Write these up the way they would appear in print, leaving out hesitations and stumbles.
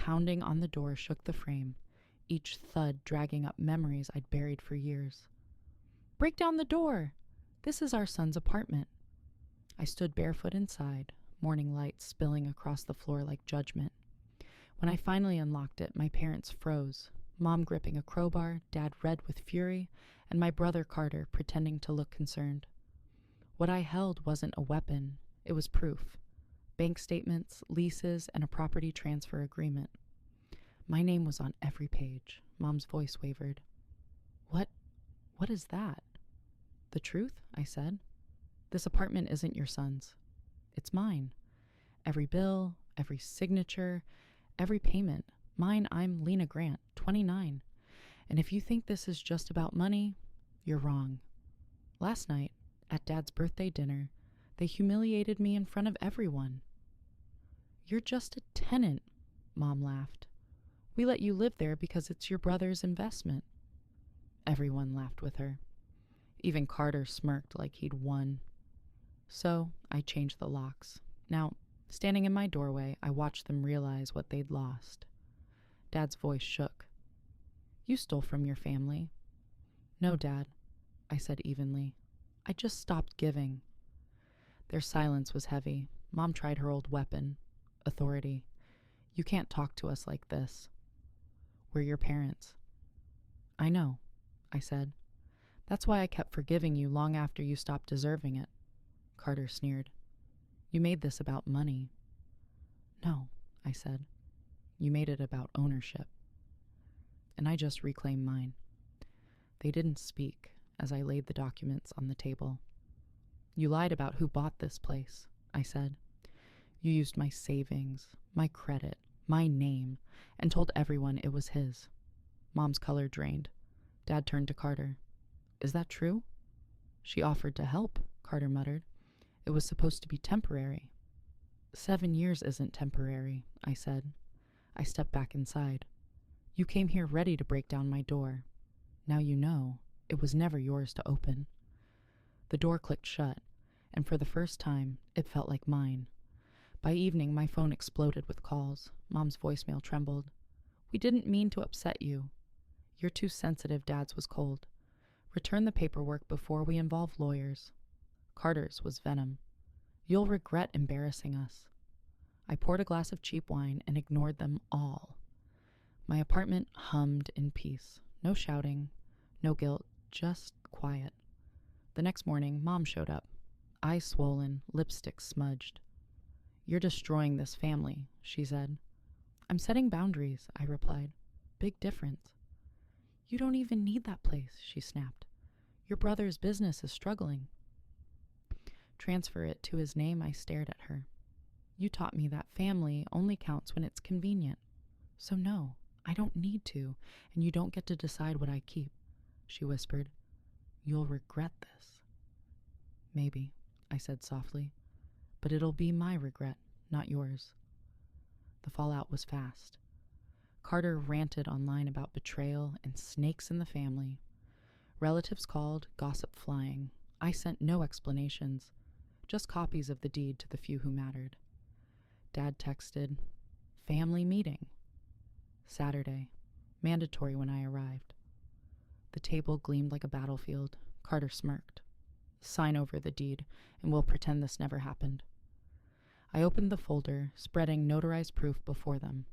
pounding on the door shook the frame, each thud dragging up memories I'd buried for years. "Break down the door! This is our son's apartment." I stood barefoot inside, morning light spilling across the floor like judgment. When I finally unlocked it, my parents froze, Mom gripping a crowbar, Dad red with fury, and my brother Carter pretending to look concerned. What I held wasn't a weapon, it was proof. Bank statements, leases, and a property transfer agreement. My name was on every page. Mom's voice wavered. What is that?" "The truth," I said. "This apartment isn't your son's. It's mine. Every bill, every signature, every payment. Mine, I'm Lena Grant, 29. And if you think this is just about money, you're wrong. Last night, at Dad's birthday dinner, they humiliated me in front of everyone." "You're just a tenant," Mom laughed. "We let you live there because it's your brother's investment." Everyone laughed with her. Even Carter smirked like he'd won. So I changed the locks. Now, standing in my doorway, I watched them realize what they'd lost. Dad's voice shook. "You stole from your family." "No, Dad," I said evenly. "I just stopped giving." Their silence was heavy. Mom tried her old weapon, authority. "You can't talk to us like this. We're your parents." "I know," I said. "That's why I kept forgiving you long after you stopped deserving it." Carter sneered. "You made this about money." "No," I said. "You made it about ownership." And I just reclaimed mine. They didn't speak as I laid the documents on the table. "You lied about who bought this place," I said. "You used my savings, my credit, my name, and told everyone it was his." Mom's color drained. Dad turned to Carter. "Is that true?" "She offered to help," Carter muttered. "It was supposed to be temporary." 7 years isn't temporary," I said. I stepped back inside. "You came here ready to break down my door. Now you know, it was never yours to open." The door clicked shut, and for the first time, it felt like mine. By evening, my phone exploded with calls. Mom's voicemail trembled. "We didn't mean to upset you." "You're too sensitive," Dad's was cold. "Return the paperwork before we involve lawyers." Carter's was venom. "You'll regret embarrassing us." I poured a glass of cheap wine and ignored them all. My apartment hummed in peace. No shouting, no guilt, just quiet. The next morning, Mom showed up. Eyes swollen, lipstick smudged. "You're destroying this family," she said. "I'm setting boundaries," I replied. "Big difference." "You don't even need that place," she snapped. "Your brother's business is struggling." "Transfer it to his name," I stared at her. "You taught me that family only counts when it's convenient. So no, I don't need to, and you don't get to decide what I keep," she whispered. "You'll regret this." "Maybe," I said softly, "but it'll be my regret, not yours." The fallout was fast. Carter ranted online about betrayal and snakes in the family. Relatives called, gossip flying. I sent no explanations, just copies of the deed to the few who mattered. Dad texted, "Family meeting." Saturday, mandatory when I arrived. The table gleamed like a battlefield. Carter smirked. "Sign over the deed, and we'll pretend this never happened." I opened the folder, spreading notarized proof before them.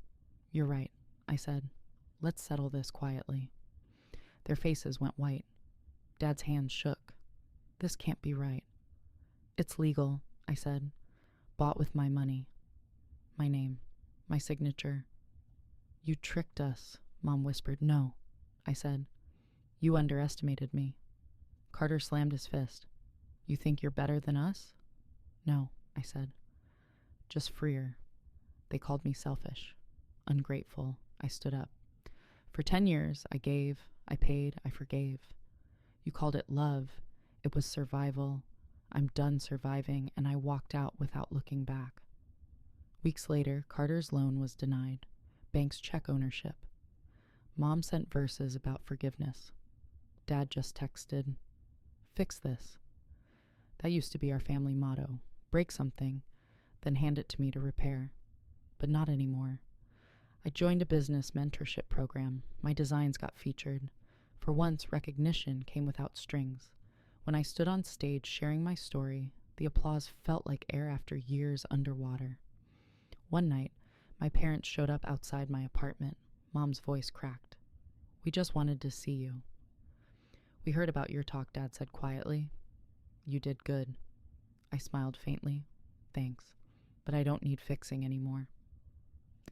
"You're right," I said. "Let's settle this quietly." Their faces went white. Dad's hands shook. "This can't be right." "It's legal," I said. "Bought with my money. My name. My signature." "You tricked us," Mom whispered. "No," I said. "You underestimated me." Carter slammed his fist. "You think you're better than us?" "No," I said. "Just freer." They called me selfish. Ungrateful. I stood up. For 10 years, I gave, I paid, I forgave. You called it love. It was survival. I'm done surviving, and I walked out without looking back. Weeks later, Carter's loan was denied. Bank's check ownership. Mom sent verses about forgiveness. Dad just texted, "Fix this." That used to be our family motto. Break something, then hand it to me to repair. But not anymore. I joined a business mentorship program. My designs got featured. For once, recognition came without strings. When I stood on stage sharing my story, the applause felt like air after years underwater. One night, my parents showed up outside my apartment. Mom's voice cracked. "We just wanted to see you." "We heard about your talk," Dad said quietly. "You did good." I smiled faintly. "Thanks, but I don't need fixing anymore."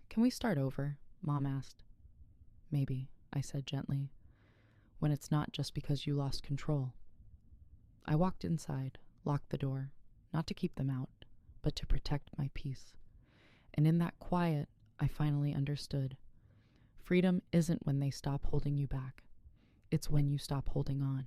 "Can we start over?" Mom asked. "Maybe," I said gently, "when it's not just because you lost control." I walked inside, locked the door, not to keep them out, but to protect my peace. And in that quiet, I finally understood. Freedom isn't when they stop holding you back. It's when you stop holding on.